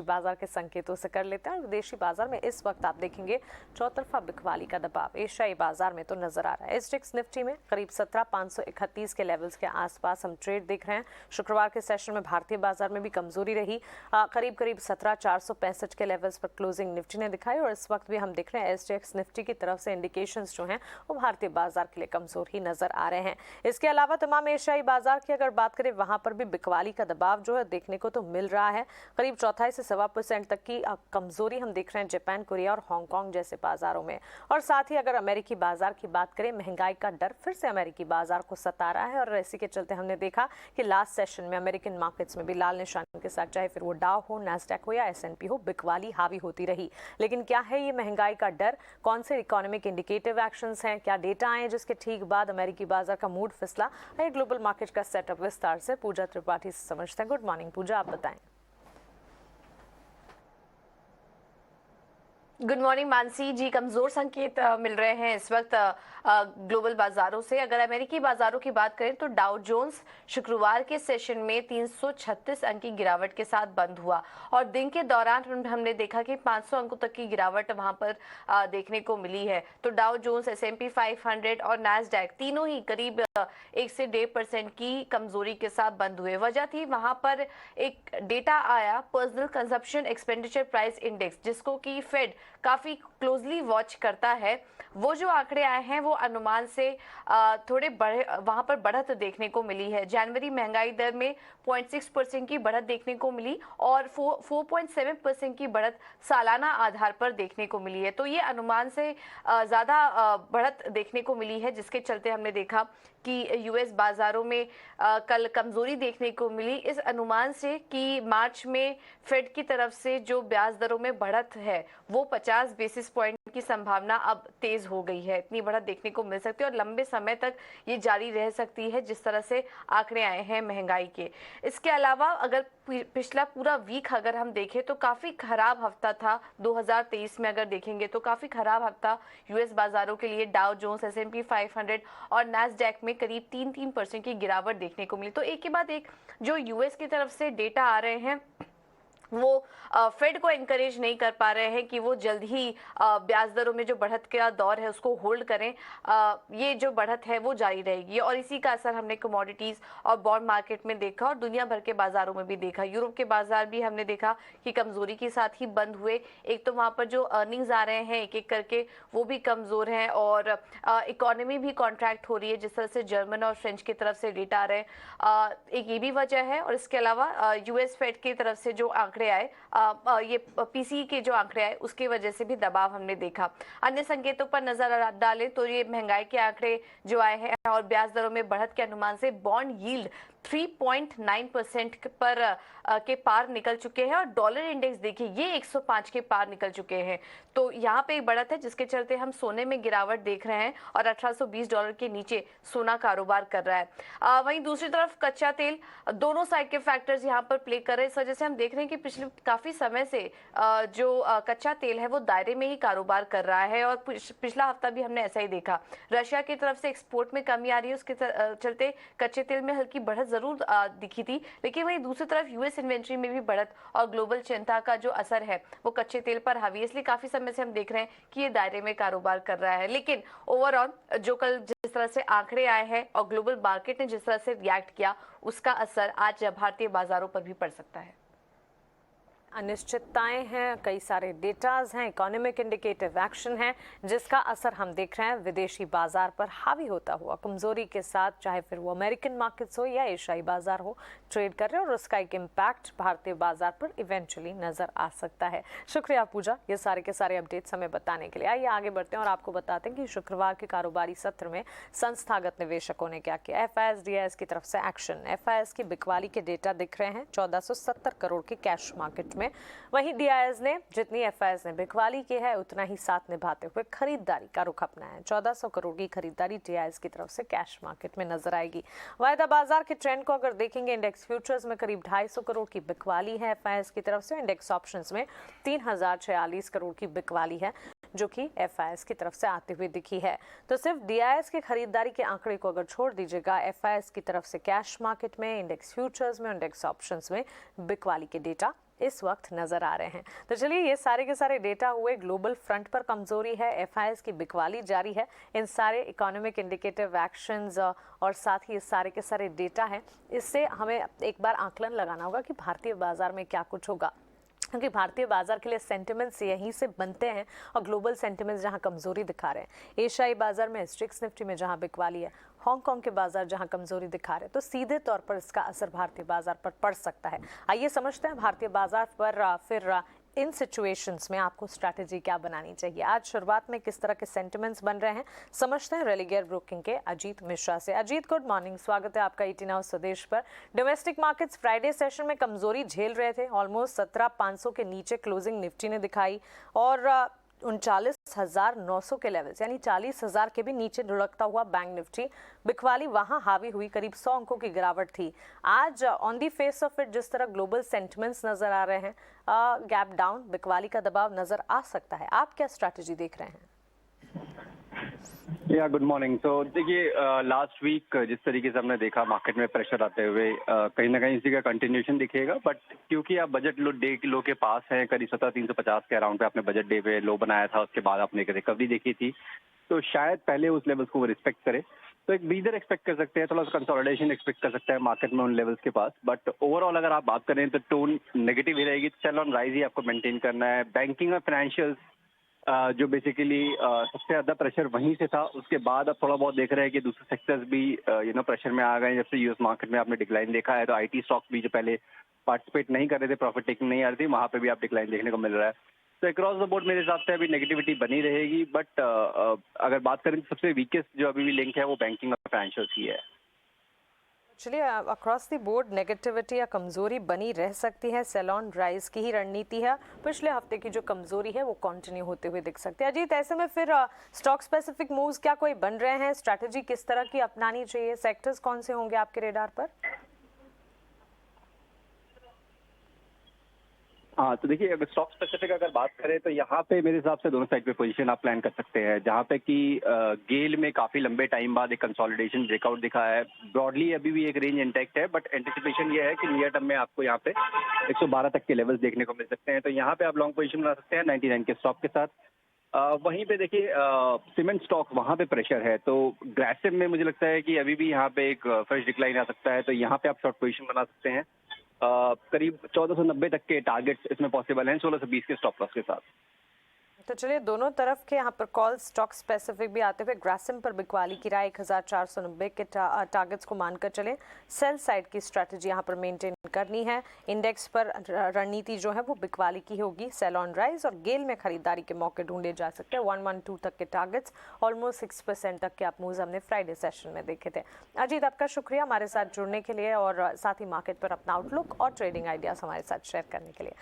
बाजार के संकेतों से कर लेते हैं। और विदेशी बाजार में इस वक्त आप देखेंगे चौतरफा बिकवाली का दबाव एशियाई बाजार में तो नजर आ रहा है। एसडेक्स निफ्टी में करीब 17,531 के लेवल्स के आसपास हम ट्रेड देख रहे हैं। शुक्रवार के सेशन में भारतीय बाजार में भी कमजोरी रही, करीब 17,465 के लेवल्स पर क्लोजिंग निफ्टी ने दिखाई। और इस वक्त भी हम देख रहे हैं एसडेक्स निफ्टी की तरफ से इंडिकेशंस जो हैं वो भारतीय बाजार के लिए कमजोर ही नजर आ रहे हैं। इसके अलावा तमाम एशियाई बाजार की अगर बात करें, वहां पर भी बिकवाली का दबाव जो है देखने को तो मिल रहा है। करीब 4.5 से 1.25% तक की कमजोरी हम देख रहे हैं जापान, कोरिया और हांगकांग जैसे बाजारों में। और साथ ही अगर अमेरिकी बाजार की बात करें, महंगाई का डर फिर से अमेरिकी बाजार को सता रहा है। और इसी के चलते हमने देखा कि लास्ट सेशन में अमेरिकन मार्केट्स में भी लाल निशान के साथ, चाहे फिर वो डाउ हो, नैस्डैक हो या S&P हो, बिकवाली हावी होती रही। लेकिन क्या है ये महंगाई का डर? कौन से इकोनॉमिक इंडिकेटिव एक्शंस हैं? क्या डेटा आए जिसके ठीक बाद अमेरिकी बाजार का मूड फिसला? ये ग्लोबल मार्केट का सेटअप विस्तार से पूजा त्रिपाठी से समझते हैं। गुड मॉर्निंग पूजा, आप बताएं। गुड मॉर्निंग मानसी जी। कमजोर संकेत मिल रहे हैं इस वक्त ग्लोबल बाजारों से। अगर अमेरिकी बाजारों की बात करें तो डाउ जोन्स शुक्रवार के सेशन में 336 अंक की गिरावट के साथ बंद हुआ और दिन के दौरान हमने देखा कि 500 अंकों तक की गिरावट वहां पर देखने को मिली है। तो डाउ जोन्स, S&P 500 और नैस्डैक तीनों ही करीब 1 से 1.5% की कमजोरी के साथ बंद हुए। वजह थी वहां पर एक डेटा आया, personal consumption expenditure price index, जिसको कि फेड काफी क्लोजली वॉच करता है। वो जो आंकड़े आए हैं वो अनुमान से थोड़े वहां पर बढ़त देखने को मिली है। जनवरी महंगाई दर में 0.6% की बढ़त देखने को मिली और 4.7% की बढ़त सालाना आधार पर देखने को मिली है। तो ये अनुमान से ज्यादा बढ़त देखने को मिली है, जिसके चलते हमने देखा कि यूएस बाजारों में कल कमजोरी देखने को मिली इस अनुमान से कि मार्च में फेड की तरफ से जो ब्याज दरों में बढ़त है वो 50 बेसिस पॉइंट की संभावना अब तेज हो गई है। इतनी बढ़त देखने को मिल सकती है और लंबे समय तक ये जारी रह सकती है, जिस तरह से आंकड़े आए हैं महंगाई के। इसके अलावा अगर पिछला पूरा वीक अगर हम देखें तो काफी खराब हफ्ता था 2023 में। अगर देखेंगे तो काफी खराब हफ्ता यूएस बाजारों के लिए। डाउ जोन्स, S&P 500 और नैस्डैक में करीब 3% की गिरावट देखने को मिली। तो एक के बाद एक जो यूएस की तरफ से डेटा आ रहे हैं वो फेड को एनकरेज नहीं कर पा रहे हैं कि वो जल्द ही ब्याज दरों में जो बढ़त का दौर है उसको होल्ड करें। ये जो बढ़त है वो जारी रहेगी और इसी का असर हमने कमोडिटीज और बॉन्ड मार्केट में देखा और दुनिया भर के बाजारों में भी देखा। यूरोप के बाजार भी हमने देखा कि कमजोरी के साथ ही बंद हुए। एक तो वहां पर जो अर्निंग्स आ रहे हैं एक एक करके वो भी कमजोर हैं और इकोनॉमी भी कॉन्ट्रैक्ट हो रही है, जिस तरह से जर्मन और फ्रेंच की तरफ से डेटा आ रहे हैं। एक ये भी वजह है और इसके अलावा यूएस फेड की तरफ से जो आंकड़े आए, ये पीसी के जो आंकड़े आए उसकी वजह से भी दबाव हमने देखा। अन्य संकेतों पर नजर डालें तो ये महंगाई के आंकड़े जो आए हैं और ब्याज दरों में बढ़त के अनुमान से बॉन्ड यील्ड 3.9% पर के पार निकल चुके हैं और डॉलर इंडेक्स देखिए ये 105 के पार निकल चुके हैं। तो यहाँ पे एक बढ़त है, जिसके चलते हम सोने में गिरावट देख रहे हैं और $1820 के नीचे सोना कारोबार कर रहा है। वहीं दूसरी तरफ कच्चा तेल, दोनों साइड के फैक्टर्स यहाँ पर प्ले कर रहे हैं। इस वजह से हम देख रहे हैं कि पिछले काफी समय से जो कच्चा तेल है वो दायरे में ही कारोबार कर रहा है और पिछला हफ्ता भी हमने ऐसा ही देखा। रशिया की तरफ से एक्सपोर्ट में कमी आ रही है, उसके चलते कच्चे तेल में हल्की बढ़त जरूर दिखी थी। लेकिन वहीं दूसरी तरफ यूएस इन्वेंट्री में भी बढ़त और ग्लोबल चिंता का जो असर है वो कच्चे तेल पर हावी है। इसलिए काफी समय से हम देख रहे हैं कि ये दायरे में कारोबार कर रहा है। लेकिन ओवरऑल जो कल जिस तरह से आंकड़े आए हैं और ग्लोबल मार्केट ने जिस तरह से रिएक्ट किया उसका असर आज भारतीय बाजारों पर भी पड़ सकता है। अनिश्चितताएं हैं, कई सारे डेटाज हैं, इकोनॉमिक इंडिकेटिव एक्शन है, जिसका असर हम देख रहे हैं विदेशी बाजार पर हावी होता हुआ कमजोरी के साथ, चाहे फिर वो अमेरिकन मार्केट्स हो या एशियाई बाजार हो, ट्रेड कर रहे हैं और उसका एक इम्पैक्ट भारतीय बाजार पर इवेंचुअली नजर आ सकता है। शुक्रिया पूजा, ये सारे के सारे अपडेट्स हमें बताने के लिए। आइए आगे बढ़ते हैं और आपको बताते हैं कि शुक्रवार के कारोबारी सत्र में संस्थागत निवेशकों ने क्या किया। FIS DIS की तरफ से एक्शन। FIS की बिकवाली के डेटा दिख रहे हैं 1470 करोड़ के कैश मार्केट में। वहीं DIS ने जितनी FIS ने बिकवाली की है उतना ही साथ निभाते हुए खरीदारी का रुख अपनाया है। 1400 करोड़ की खरीदारी DIS की तरफ से कैश मार्केट में नजर आएगी। वायदा बाजार के ट्रेंड को अगर देखेंगे, इंडेक्स फ्यूचर्स में करीब 250 करोड़ की बिकवाली है FIS की तरफ से। इंडेक्स ऑप्शंस में 3046 करोड़ की बिकवाली है जो कि FIS की तरफ से आते हुए दिखी है। तो सिर्फ DIS के खरीदारी के आंकड़े को अगर छोड़ दीजिएगा, FIS की तरफ से कैश मार्केट में, इंडेक्स फ्यूचर्स में, इंडेक्स ऑप्शंस में बिकवाली के डेटा इस वक्त नजर आ रहे हैं। तो चलिए, ये सारे के सारे डेटा हुए। ग्लोबल फ्रंट पर कमजोरी है, एफआईआईज की बिकवाली जारी है, इन सारे इकोनॉमिक इंडिकेटिव एक्शंस और साथ ही ये सारे के सारे डेटा हैं। इससे हमें एक बार आकलन लगाना होगा कि भारतीय बाजार में क्या कुछ होगा, क्योंकि भारतीय बाजार के लिए सेंटिमेंट्स यहीं से बनते हैं और ग्लोबल सेंटिमेंट्स जहां कमजोरी दिखा रहे हैं, एशियाई बाजार में एसजीएक्स निफ्टी में जहां बिकवाली है, हांगकांग के बाजार जहां कमजोरी दिखा रहे हैं, तो सीधे तौर पर इसका असर भारतीय बाजार पर पड़ सकता है। आइए समझते हैं भारतीय बाजार पर फिर इन सिचुएशंस में आपको स्ट्रैटेजी क्या बनानी चाहिए। आज शुरुआत में किस तरह के सेंटिमेंट्स बन रहे हैं, समझते हैं रेलिगेयर ब्रोकिंग के अजीत मिश्रा से। अजीत, गुड मॉर्निंग, स्वागत है आपका ET नाउ स्वदेश पर। डोमेस्टिक मार्केट्स फ्राइडे सेशन में कमजोरी झेल रहे थे, ऑलमोस्ट 17,500 के नीचे क्लोजिंग निफ्टी ने दिखाई और 39,900 के लेवल्स यानी 40,000 के भी नीचे लुढ़कता हुआ बैंक निफ्टी बिकवाली वहां हावी हुई, करीब 100 अंकों की गिरावट थी। आज on the face of it जिस तरह ग्लोबल सेंटिमेंट्स नजर आ रहे हैं, गैप डाउन, बिकवाली का दबाव नजर आ सकता है। आप क्या स्ट्रैटेजी देख रहे हैं? या गुड मॉर्निंग। तो देखिए, लास्ट वीक जिस तरीके से हमने देखा मार्केट में प्रेशर आते हुए, कहीं ना कहीं इसी का कंटिन्यूशन दिखेगा। बट क्योंकि आप बजट डे लो के पास हैं, करीब 17,350 के अराउंड पे आपने बजट डे पे लो बनाया था, उसके बाद आपने एक रिकवरी देखी थी, तो शायद पहले उस लेवल्स को वो रिस्पेक्ट करे, तो एक ब्रीदर एक्सपेक्ट कर सकते हैं, थोड़ा सा कंसोलिडेशन एक्सपेक्ट कर सकते हैं मार्केट में उन लेवल्स के पास। बट ओवरऑल अगर आप बात करें तो टोन नेगेटिव ही रहेगी। सेल ऑन राइज ही आपको मेंटेन करना है। बैंकिंग और फाइनेंशियल जो बेसिकली सबसे ज्यादा प्रेशर वहीं से था, उसके बाद अब थोड़ा बहुत देख रहे हैं कि दूसरे सेक्टर्स भी प्रेशर में आ गए। जब से यूएस मार्केट में आपने डिक्लाइन देखा है, तो आईटी स्टॉक्स भी जो पहले पार्टिसिपेट नहीं कर रहे थे, प्रॉफिट टेकिंग नहीं आ रही थी, वहां पे भी आप डिक्लाइन देखने को मिल रहा है। तो अक्रॉस द बोर्ड मेरे हिसाब से अभी नेगेटिविटी बनी रहेगी। बट अगर बात करें तो सबसे वीकेस्ट जो अभी भी लिंक है वो बैंकिंग और फाइनेंशियल ही है। चलिए, अक्रॉस द बोर्ड नेगेटिविटी या कमजोरी बनी रह सकती है, सेल ऑन राइज की ही रणनीति है। पिछले हफ्ते की जो कमजोरी है वो कंटिन्यू होते हुए दिख सकती है। अजीत, ऐसे में फिर स्टॉक स्पेसिफिक मूव्स क्या कोई बन रहे हैं? स्ट्रैटेजी किस तरह की अपनानी चाहिए? सेक्टर्स कौन से होंगे आपके रेडार पर? हाँ, तो देखिए, अगर स्टॉक स्पेसिफिक अगर बात करें तो यहाँ पे मेरे हिसाब से दोनों साइड पे पोजीशन आप प्लान कर सकते हैं, जहाँ पे कि गेल में काफी लंबे टाइम बाद एक कंसोलिडेशन ब्रेकआउट दिखा है। ब्रॉडली अभी भी एक रेंज इंटैक्ट है, बट एंटिसिपेशन ये है कि नियर टर्म में आपको यहाँ पे 112 तक के लेवल्स देखने को मिल सकते हैं। तो यहाँ पे आप लॉन्ग पोजीशन बना सकते हैं 99 के स्टॉक के साथ। वहीं पे देखिए, सीमेंट स्टॉक वहाँ पे प्रेशर है, तो ग्रेसिव में मुझे लगता है कि अभी भी यहाँ पे एक फ्रेश डिक्लाइन आ सकता है, तो यहाँ पे आप शॉर्ट पोजीशन बना सकते हैं। करीब 1490 तक के टारगेट्स इसमें पॉसिबल हैं 1620 के स्टॉप लॉस के साथ। तो चलिए, दोनों तरफ के यहाँ पर कॉल स्टॉक स्पेसिफिक भी आते हुए ग्रासिम पर बिकवाली की राय 1490 के टारगेट्स को मानकर चले। सेल साइड की स्ट्रैटेजी यहाँ पर मेंटेन करनी है। इंडेक्स पर रणनीति जो है वो बिकवाली की होगी, सेल ऑन राइज, और गेल में खरीदारी के मौके ढूंढे जा सकते हैं। 112 तक के टारगेट्स, ऑलमोस्ट 6% तक के आप मूव्स हमने फ्राइडे सेशन में देखे थे। अजीत, आपका शुक्रिया हमारे साथ जुड़ने के लिए और साथ ही मार्केट पर अपना आउटलुक और ट्रेडिंग आइडियाज हमारे साथ शेयर करने के लिए।